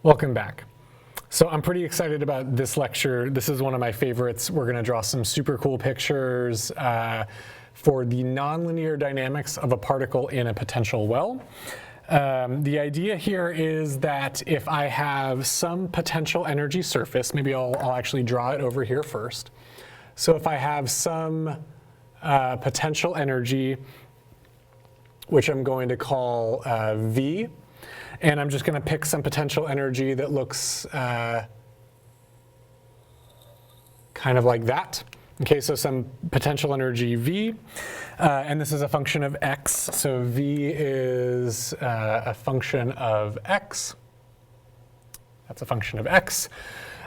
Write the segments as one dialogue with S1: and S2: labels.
S1: Welcome back. So I'm pretty excited about this lecture. This is one of my favorites. We're going to draw some super cool pictures for the nonlinear dynamics of a particle in a potential well. The idea here is that if I have some potential energy surface, maybe I'll actually draw it over here first. So if I have some potential energy, which I'm going to call V, and I'm just going to pick some potential energy that looks kind of like that. Okay, so some potential energy V, and this is a function of x. So V is a function of x. That's a function of x.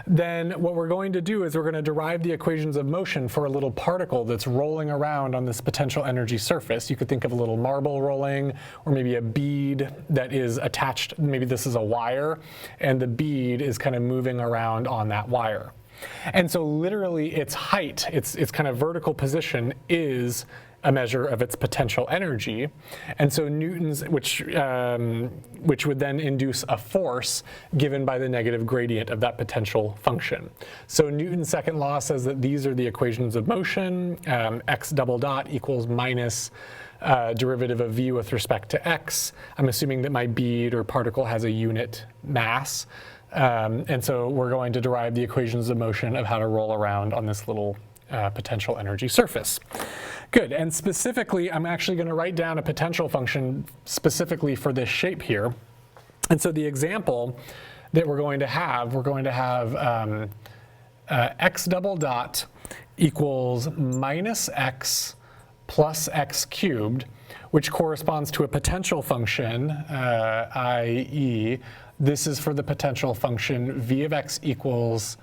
S1: Then what we're going to do is we're going to derive the equations of motion for a little particle that's rolling around on this potential energy surface. You could think of a little marble rolling, or maybe a bead that is attached. Maybe this is a wire, and the bead is kind of moving around on that wire. And so literally its height, its kind of vertical position is a measure of its potential energy. And so Newton's, which would then induce a force given by the negative gradient of that potential function. So Newton's second law says that these are the equations of motion. X double dot equals minus derivative of v with respect to x. I'm assuming that my bead or particle has a unit mass. And so we're going to derive the equations of motion of how to roll around on this little potential energy surface. Good, and specifically, I'm actually going to write down a potential function specifically for this shape here. And so the example that we're going to have x double dot equals minus x plus x cubed, which corresponds to a potential function, i.e., this is for the potential function v of x equals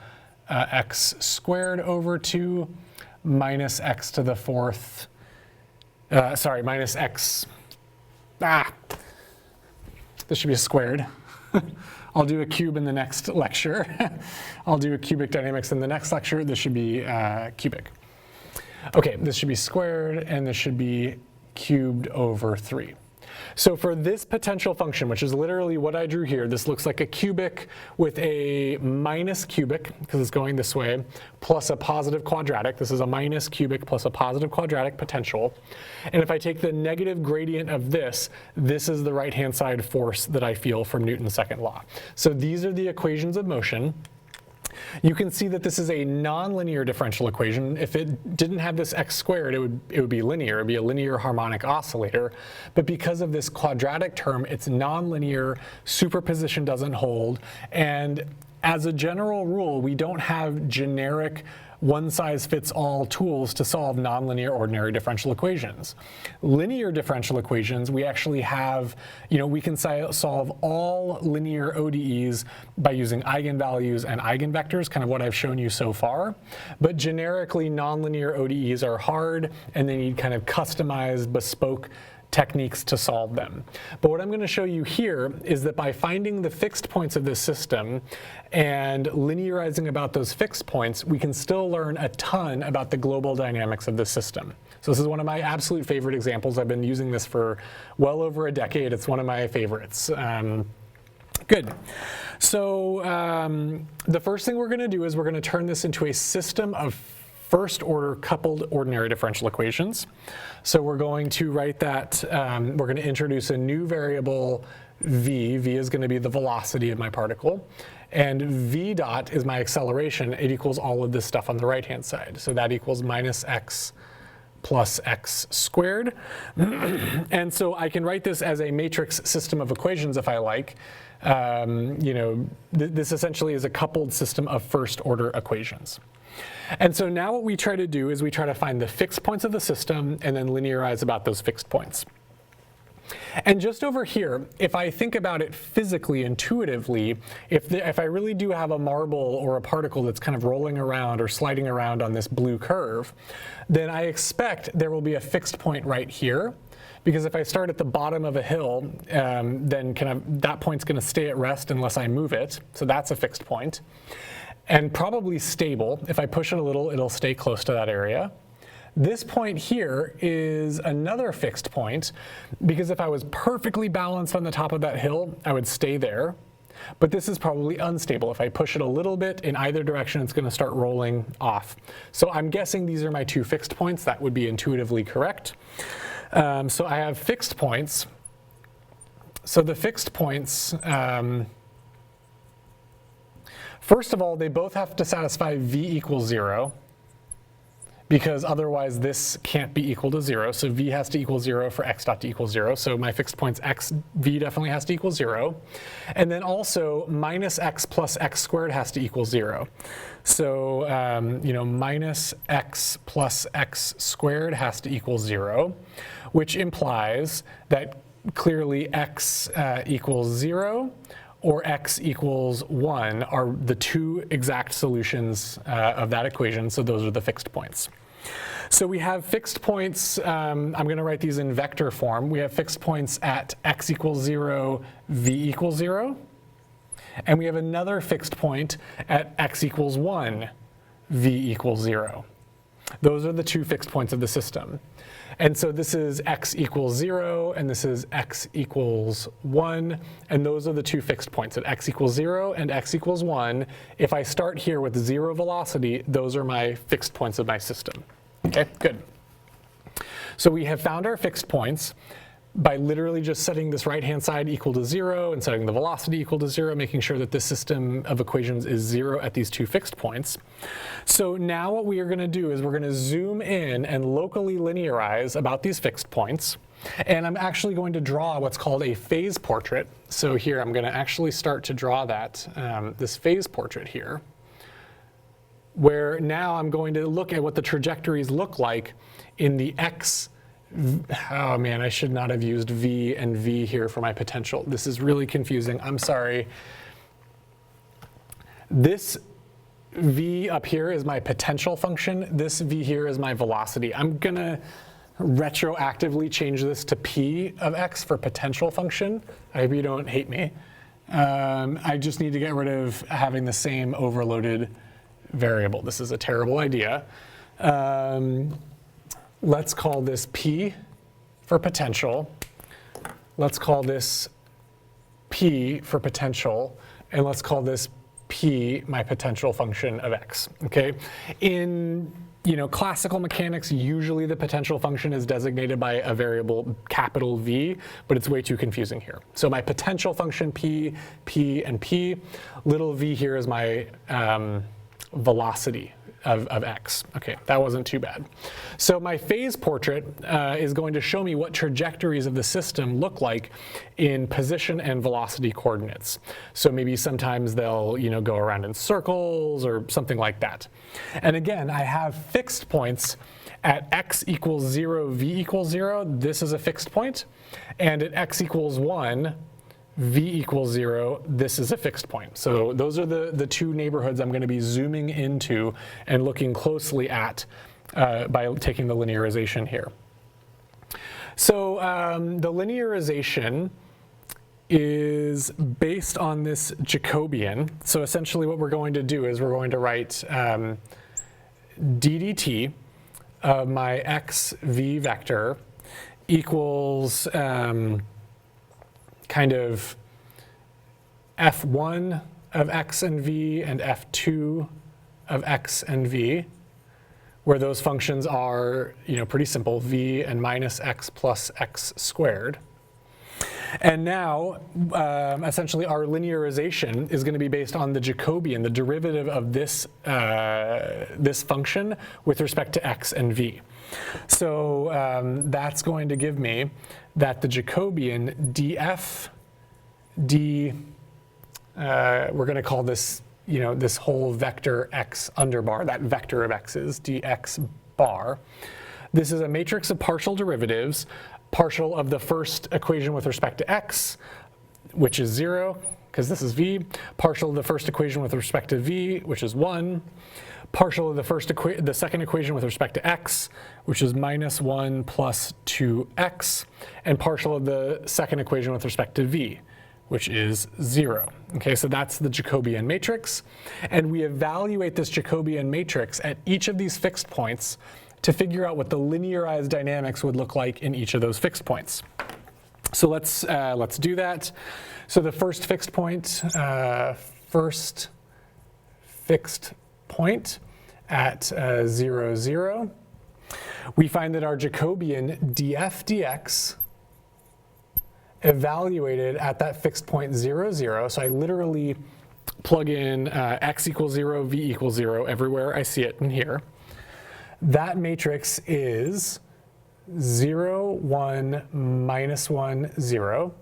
S1: x squared over 2 minus x to the fourth, minus x, this should be a squared. I'll do a cube in the next lecture. I'll do a cubic dynamics in the next lecture. This should be cubic. Okay, this should be squared, and this should be cubed over 3. So for this potential function, which is literally what I drew here, this looks like a cubic with a minus cubic, because it's going this way, plus a positive quadratic. This is a minus cubic plus a positive quadratic potential. And if I take the negative gradient of this, this is the right-hand side force that I feel from Newton's second law. So these are the equations of motion. You can see that this is a nonlinear differential equation. If it didn't have this x squared, it would be linear. It would be a linear harmonic oscillator. But because of this quadratic term, it's nonlinear, superposition doesn't hold. And as a general rule, we don't have generic one-size-fits-all tools to solve nonlinear ordinary differential equations. Linear differential equations, we actually have, we can solve all linear ODEs by using eigenvalues and eigenvectors, kind of what I've shown you so far. But generically, nonlinear ODEs are hard, and they need kind of customized, bespoke techniques to solve them. But what I'm going to show you here is that by finding the fixed points of this system and linearizing about those fixed points, we can still learn a ton about the global dynamics of the system. So this is one of my absolute favorite examples. I've been using this for well over a decade. It's one of my favorites. Good. So the first thing we're going to do is we're going to turn this into a system of first order coupled ordinary differential equations. So we're going to write that, we're going to introduce a new variable v. V is going to be the velocity of my particle. And v dot is my acceleration. It equals all of this stuff on the right-hand side. So that equals minus x plus x squared. And so I can write this as a matrix system of equations if I like. This essentially is a coupled system of first order equations. And so now what we try to do is we try to find the fixed points of the system and then linearize about those fixed points. And just over here, if I think about it physically, intuitively, if I really do have a marble or a particle that's kind of rolling around or sliding around on this blue curve, then I expect there will be a fixed point right here. Because if I start at the bottom of a hill, then that point's going to stay at rest unless I move it. So that's a fixed point. And probably stable. If I push it a little, it'll stay close to that area. This point here is another fixed point, because if I was perfectly balanced on the top of that hill, I would stay there. but this is probably unstable. If I push it a little bit in either direction, it's going to start rolling off. So I'm guessing these are my 2 fixed points. That would be intuitively correct. So I have fixed points. So the fixed points, first of all, they both have to satisfy v equals 0, because otherwise this can't be equal to 0. So v has to equal 0 for x dot to equal 0. So my fixed points x, v definitely has to equal 0. And then also minus x plus x squared has to equal 0. So minus x plus x squared has to equal 0, which implies that clearly x equals 0 or x equals 1 are the 2 exact solutions of that equation. So those are the fixed points. So we have fixed points, I'm going to write these in vector form. We have fixed points at x equals 0, v equals 0. And we have another fixed point at x equals 1, v equals 0. Those are the 2 fixed points of the system. And so this is x equals 0, and this is x equals 1. And those are the 2 fixed points at x equals 0 and x equals 1. If I start here with 0 velocity, those are my fixed points of my system. OK, good. So we have found our fixed points by literally just setting this right-hand side equal to 0 and setting the velocity equal to 0, making sure that this system of equations is 0 at these 2 fixed points. So now what we are going to do is we're going to zoom in and locally linearize about these fixed points. And I'm actually going to draw what's called a phase portrait. So here I'm going to actually start to draw that, this phase portrait here, where now I'm going to look at what the trajectories look like in the x. Oh man, I should not have used v and v here for my potential. This is really confusing. I'm sorry. This v up here is my potential function. This v here is my velocity. I'm going to retroactively change this to p of x for potential function. I hope you don't hate me. I just need to get rid of having the same overloaded variable. This is a terrible idea. Let's call this p for potential. Let's call this p for potential. And let's call this p my potential function of x. Okay? In classical mechanics, usually the potential function is designated by a variable capital V, but it's way too confusing here. So my potential function p, and p. Little v here is my velocity of x. OK, that wasn't too bad. So my phase portrait is going to show me what trajectories of the system look like in position and velocity coordinates. So maybe sometimes they'll go around in circles or something like that. And again, I have fixed points at x equals 0, v equals 0. This is a fixed point. And at x equals 1, v equals 0, this is a fixed point. So those are the 2 neighborhoods I'm going to be zooming into and looking closely at by taking the linearization here. So the linearization is based on this Jacobian. So essentially what we're going to do is we're going to write ddt of my x v vector equals kind of f1 of x and v and f2 of x and v, where those functions are pretty simple, v and minus x plus x squared. And now, essentially, our linearization is going to be based on the Jacobian, the derivative of this, this function with respect to x and v. So that's going to give me that the Jacobian df we're going to call this, this whole vector x underbar, that vector of x's, dx bar. This is a matrix of partial derivatives, partial of the first equation with respect to x, which is 0, because this is v, partial of the first equation with respect to v, which is 1, partial of the second equation with respect to x, which is minus 1 plus 2x, and partial of the second equation with respect to v, which is 0. Okay, so that's the Jacobian matrix. And we evaluate this Jacobian matrix at each of these fixed points to figure out what the linearized dynamics would look like in each of those fixed points. So let's do that. So the first fixed point at 0, 0, we find that our Jacobian df dx evaluated at that fixed point 0, 0. So I literally plug in x equals 0, v equals 0 everywhere I see it in here. That matrix is 0, 1, minus 1, 0.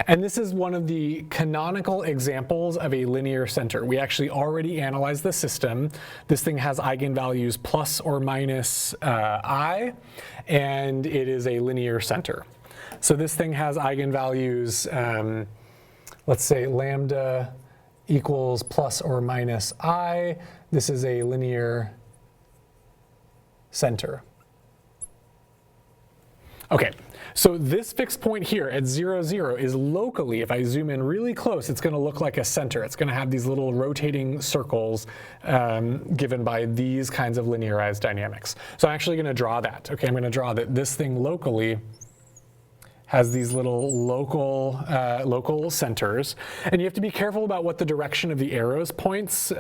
S1: And this is one of the canonical examples of a linear center. We actually already analyzed the system. This thing has eigenvalues plus or minus I, and it is a linear center. So this thing has eigenvalues, let's say lambda equals plus or minus I. This is a linear center. Okay, so this fixed point here at 0, 0 is locally, if I zoom in really close, it's going to look like a center. It's going to have these little rotating circles given by these kinds of linearized dynamics. So I'm actually going to draw that. Okay, I'm going to draw that this thing locally has these little local centers. And you have to be careful about what the direction of the arrows points.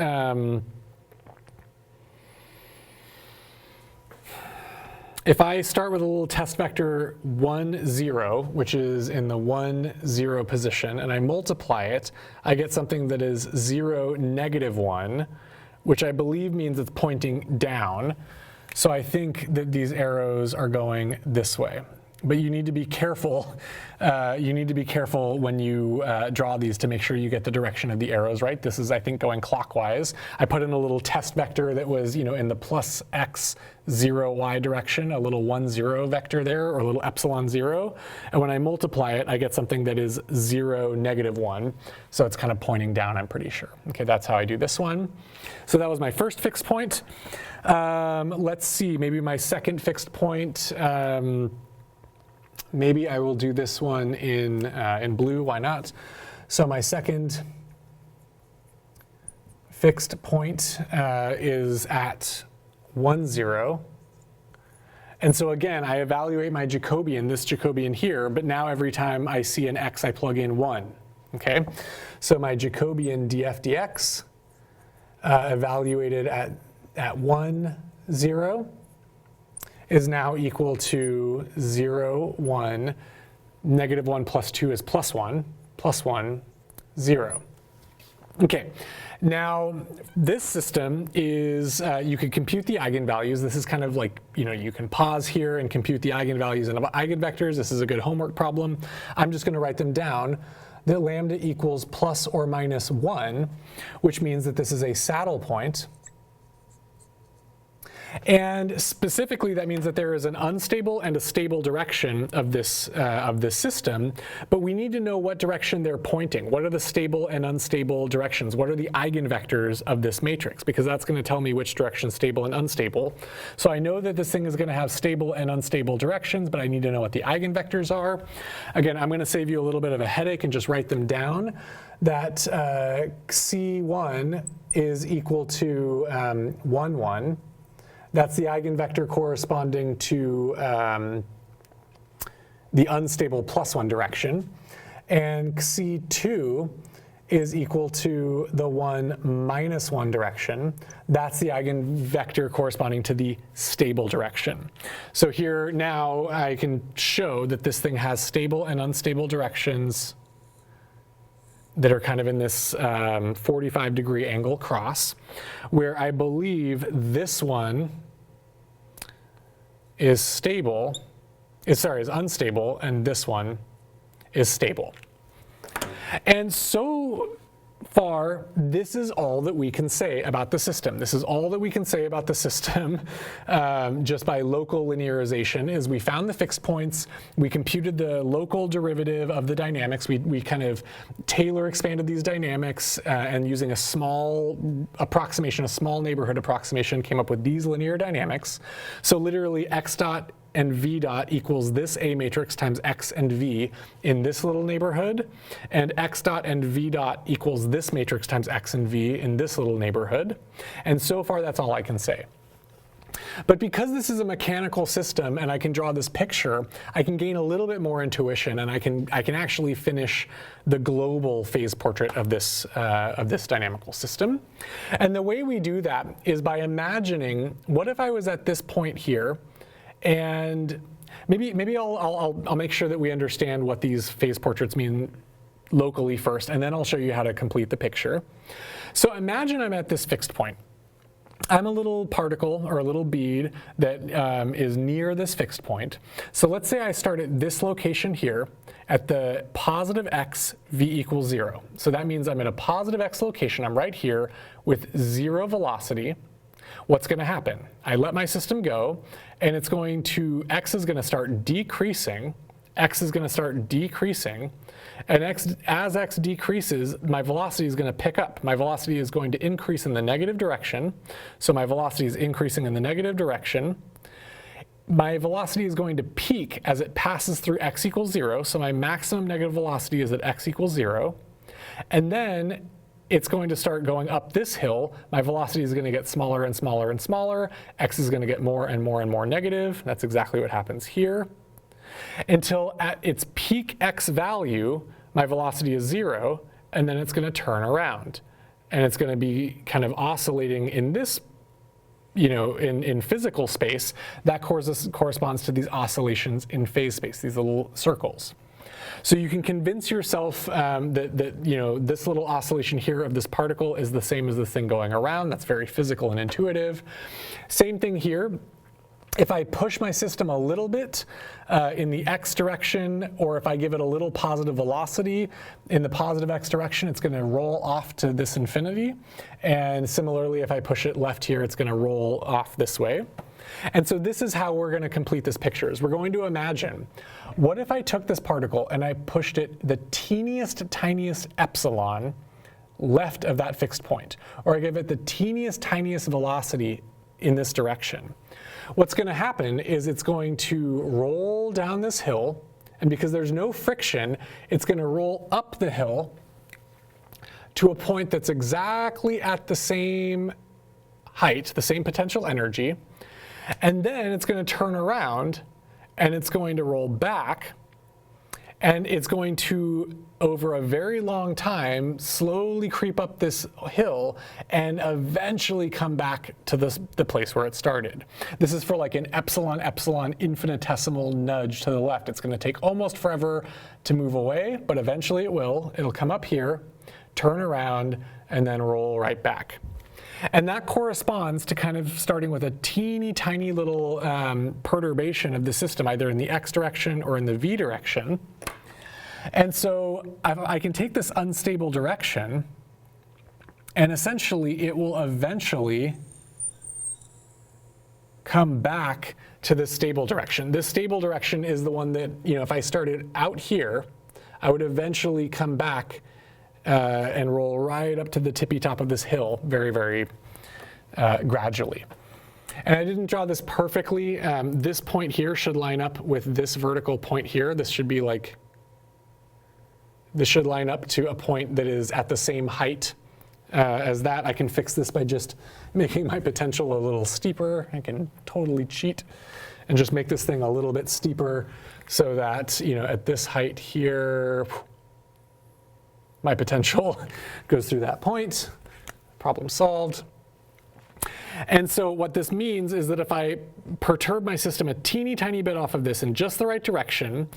S1: If I start with a little test vector 1, 0, which is in the 1, 0 position, and I multiply it, I get something that is 0, negative 1, which I believe means it's pointing down. So I think that these arrows are going this way. But you need to be careful. You need to be careful when you draw these to make sure you get the direction of the arrows right. This is, I think, going clockwise. I put in a little test vector that was, in the plus x 0 y direction, a little 1, 0 vector there, or a little epsilon 0. And when I multiply it, I get something that is 0, negative 1. So it's kind of pointing down, I'm pretty sure. Okay, that's how I do this one. So that was my first fixed point. Let's see, maybe my second fixed point. Maybe I will do this one in blue, why not? So my second fixed point is at 1, 0. And so again, I evaluate my Jacobian, this Jacobian here, but now every time I see an x, I plug in 1. Okay? So my Jacobian df dx evaluated at 1, 0. Is now equal to 0, 1, negative 1 plus 2 is plus 1, 0. Okay, now this system is, you could compute the eigenvalues. This is kind of like, you can pause here and compute the eigenvalues and eigenvectors. This is a good homework problem. I'm just going to write them down. That lambda equals plus or minus 1, which means that this is a saddle point. And specifically, that means that there is an unstable and a stable direction of this system, but we need to know what direction they're pointing. What are the stable and unstable directions? What are the eigenvectors of this matrix? Because that's going to tell me which direction is stable and unstable. So I know that this thing is going to have stable and unstable directions, but I need to know what the eigenvectors are. Again, I'm going to save you a little bit of a headache and just write them down. That C1 is equal to 1, 1. That's the eigenvector corresponding to the unstable plus 1 direction. And C2 is equal to the 1 minus 1 direction. That's the eigenvector corresponding to the stable direction. So here now I can show that this thing has stable and unstable directions that are kind of in this 45-degree angle cross, where I believe this one is unstable, and this one is stable. And so far, this is all that we can say about the system. This is all that we can say about the system just by local linearization. Is we found the fixed points, we computed the local derivative of the dynamics, we kind of Taylor expanded these dynamics and using a small approximation, a small neighborhood approximation, came up with these linear dynamics. So literally x dot and v dot equals this A matrix times x and v in this little neighborhood, and x dot and v dot equals this matrix times x and v in this little neighborhood. And so far, that's all I can say. But because this is a mechanical system and I can draw this picture, I can gain a little bit more intuition, and I can actually finish the global phase portrait of this dynamical system. And the way we do that is by imagining, what if I was at this point here, and maybe I'll make sure that we understand what these phase portraits mean locally first, and then I'll show you how to complete the picture. So imagine I'm at this fixed point. I'm a little particle or a little bead that is near this fixed point. So let's say I start at this location here at the positive x v equals 0. So that means I'm at a positive x location. I'm right here with 0 velocity. What's going to happen? I let my system go, and it's going to, x is going to start decreasing. X is going to start decreasing, and as x decreases, my velocity is going to pick up. My velocity is going to increase in the negative direction, so my velocity is increasing in the negative direction. My velocity is going to peak as it passes through x equals 0, so my maximum negative velocity is at x equals 0, and then it's going to start going up this hill. My velocity is going to get smaller and smaller and smaller. X is going to get more and more and more negative. That's exactly what happens here. Until at its peak x value, my velocity is 0, and then it's going to turn around. And it's going to be kind of oscillating in this, in physical space. That corresponds to these oscillations in phase space, these little circles. So you can convince yourself that this little oscillation here of this particle is the same as this thing going around. That's very physical and intuitive. Same thing here. If I push my system a little bit in the x direction, or if I give it a little positive velocity in the positive x direction, it's going to roll off to this infinity. And similarly, if I push it left here, it's going to roll off this way. And so this is how we're going to complete this picture. Is we're going to imagine, what if I took this particle and I pushed it the teeniest, tiniest epsilon left of that fixed point, or I give it the teeniest, tiniest velocity in this direction? What's going to happen is it's going to roll down this hill, and because there's no friction, it's going to roll up the hill to a point that's exactly at the same height, the same potential energy, and then it's going to turn around and it's going to roll back, and it's going to, over a very long time, slowly creep up this hill and eventually come back to the place where it started. This is for like an epsilon infinitesimal nudge to the left. It's going to take almost forever to move away, but eventually it will. It'll come up here, turn around, and then roll right back. And that corresponds to kind of starting with a teeny tiny little perturbation of the system, either in the x direction or in the v direction. And so I can take this unstable direction, and essentially it will eventually come back to this stable direction. This stable direction is the one that, if I started out here, I would eventually come back and roll right up to the tippy top of this hill very, very gradually. And I didn't draw this perfectly. This point here should line up with this vertical point here. This should line up to a point that is at the same height as that. I can fix this by just making my potential a little steeper. I can totally cheat and just make this thing a little bit steeper so that, at this height here, my potential goes through that point. Problem solved. And so what this means is that if I perturb my system a teeny tiny bit off of this in just the right direction,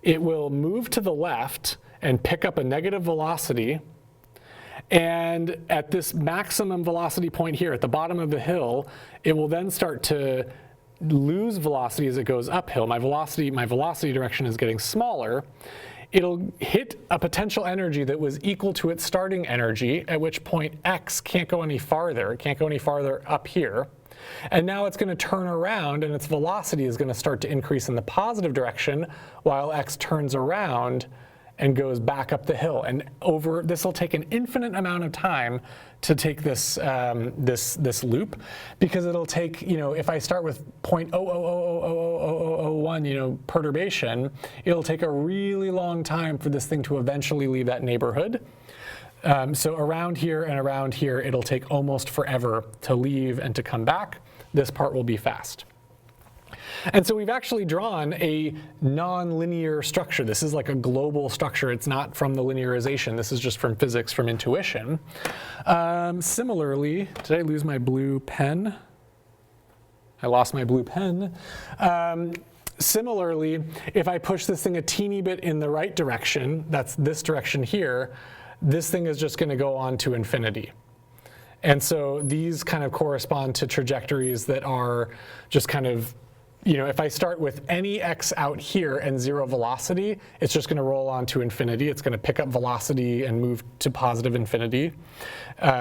S1: it will move to the left and pick up a negative velocity. And at this maximum velocity point here at the bottom of the hill, it will then start to lose velocity as it goes uphill. My velocity direction is getting smaller. It'll hit a potential energy that was equal to its starting energy, at which point x can't go any farther. It can't go any farther up here. And now it's going to turn around, and its velocity is going to start to increase in the positive direction while x turns around and goes back up the hill. And this will take an infinite amount of time to take this this loop, because it'll take, if I start with 0.0000001, perturbation, it'll take a really long time for this thing to eventually leave that neighborhood. So around here and around here, it'll take almost forever to leave and to come back. This part will be fast. And so we've actually drawn a nonlinear structure. This is like a global structure. It's not from the linearization. This is just from physics, from intuition. Similarly, did I lose my blue pen? I lost my blue pen. Similarly, if I push this thing a teeny bit in the right direction, that's this direction here, this thing is just going to go on to infinity. And so these kind of correspond to trajectories that are just kind of, if I start with any x out here and 0 velocity, it's just going to roll on to infinity. It's going to pick up velocity and move to positive infinity.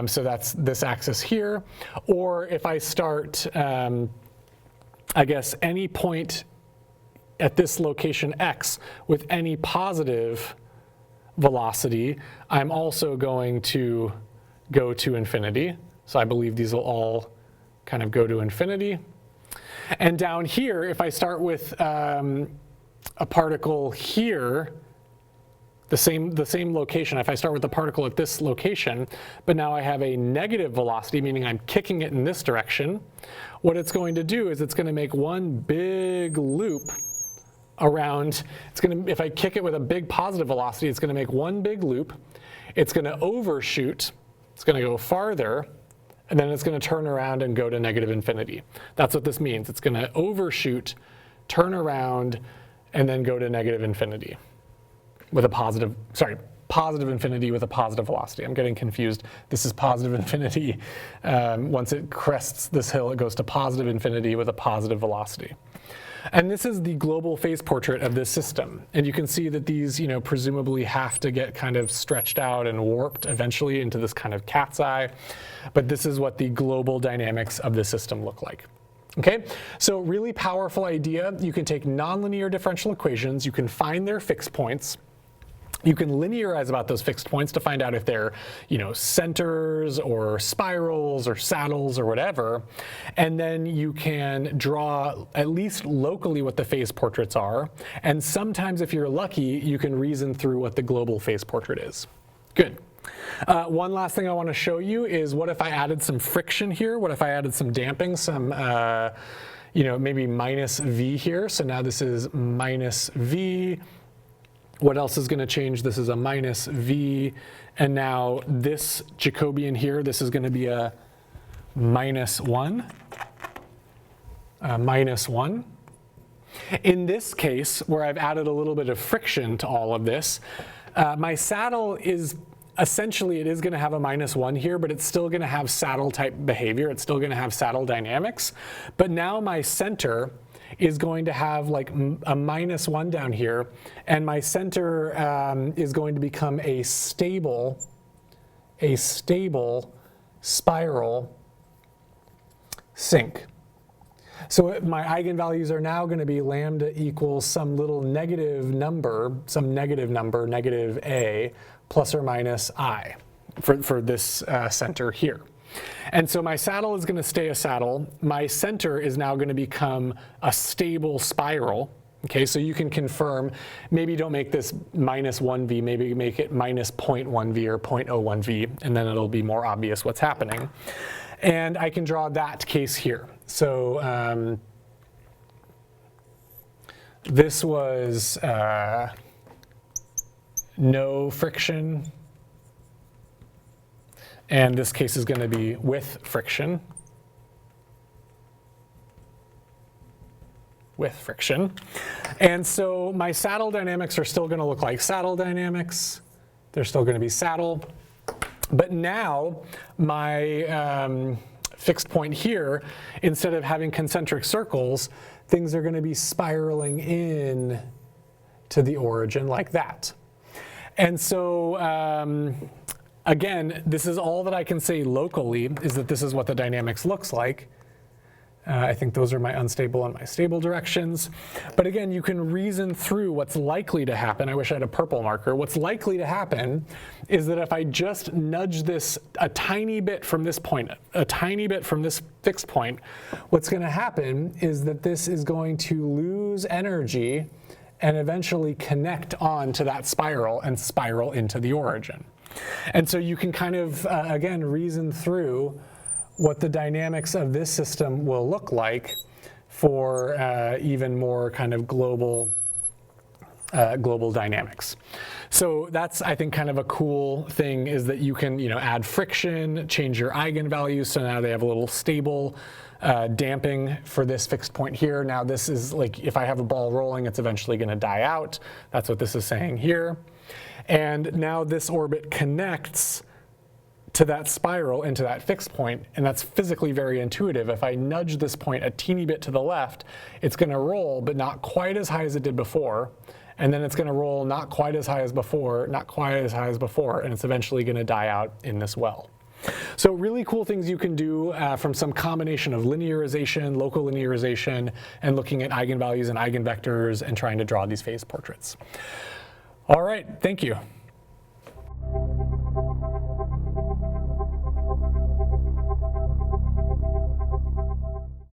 S1: So that's this axis here. Or if I start, I guess, any point at this location x with any positive velocity, I'm also going to go to infinity. So I believe these will all kind of go to infinity. And down here, if I start with a particle here, the same location, if I start with the particle at this location, but now I have a negative velocity, meaning I'm kicking it in this direction, what it's going to do is it's going to make one big loop around. If I kick it with a big positive velocity, it's going to make one big loop. It's going to overshoot. It's going to go farther. And then it's going to turn around and go to negative infinity. That's what this means. It's going to overshoot, turn around, and then go to negative infinity with a positive infinity with a positive velocity. I'm getting confused. This is positive infinity. Once it crests this hill, it goes to positive infinity with a positive velocity. And this is the global phase portrait of this system. And you can see that these, presumably have to get kind of stretched out and warped eventually into this kind of cat's eye. But this is what the global dynamics of the system look like. Okay, so really powerful idea. You can take nonlinear differential equations. You can find their fixed points. You can linearize about those fixed points to find out if they're, centers or spirals or saddles or whatever. And then you can draw at least locally what the phase portraits are. And sometimes, if you're lucky, you can reason through what the global phase portrait is. Good. One last thing I want to show you is what if I added some friction here? What if I added some damping, some, maybe minus v here? So now this is minus v. What else is going to change? This is a minus v. And now this Jacobian here, this is going to be a minus 1. Minus 1. In this case, where I've added a little bit of friction to all of this, my saddle is essentially, it is going to have a minus 1 here, but it's still going to have saddle type behavior. It's still going to have saddle dynamics. But now my center is going to have like a minus 1 down here, and my center is going to become a stable spiral sink. So my eigenvalues are now going to be lambda equals some little negative number, negative a, plus or minus I for this center here. And so my saddle is going to stay a saddle. My center is now going to become a stable spiral. Okay, so you can confirm, maybe don't make this minus 1v, maybe make it minus 0.1v or 0.01v, and then it'll be more obvious what's happening. And I can draw that case here. So this was no friction. And this case is going to be with friction. With friction. And so my saddle dynamics are still going to look like saddle dynamics. They're still going to be saddle. But now my fixed point here, instead of having concentric circles, things are going to be spiraling in to the origin like that. And so again, this is all that I can say locally, is that this is what the dynamics looks like. I think those are my unstable and my stable directions. But again, you can reason through what's likely to happen. I wish I had a purple marker. What's likely to happen is that if I just nudge this a tiny bit from this point, a tiny bit from this fixed point, what's going to happen is that this is going to lose energy and eventually connect on to that spiral and spiral into the origin. And so you can kind of, again, reason through what the dynamics of this system will look like for even more kind of global dynamics. So that's, I think, kind of a cool thing, is that you can, add friction, change your eigenvalues, so now they have a little stable damping for this fixed point here. Now this is like, if I have a ball rolling, it's eventually going to die out. That's what this is saying here. And now this orbit connects to that spiral into that fixed point, and that's physically very intuitive. If I nudge this point a teeny bit to the left, it's going to roll, but not quite as high as it did before. And then it's going to roll not quite as high as before, not quite as high as before, and it's eventually going to die out in this well. So really cool things you can do from some combination of linearization, local linearization, and looking at eigenvalues and eigenvectors and trying to draw these phase portraits. All right, thank you.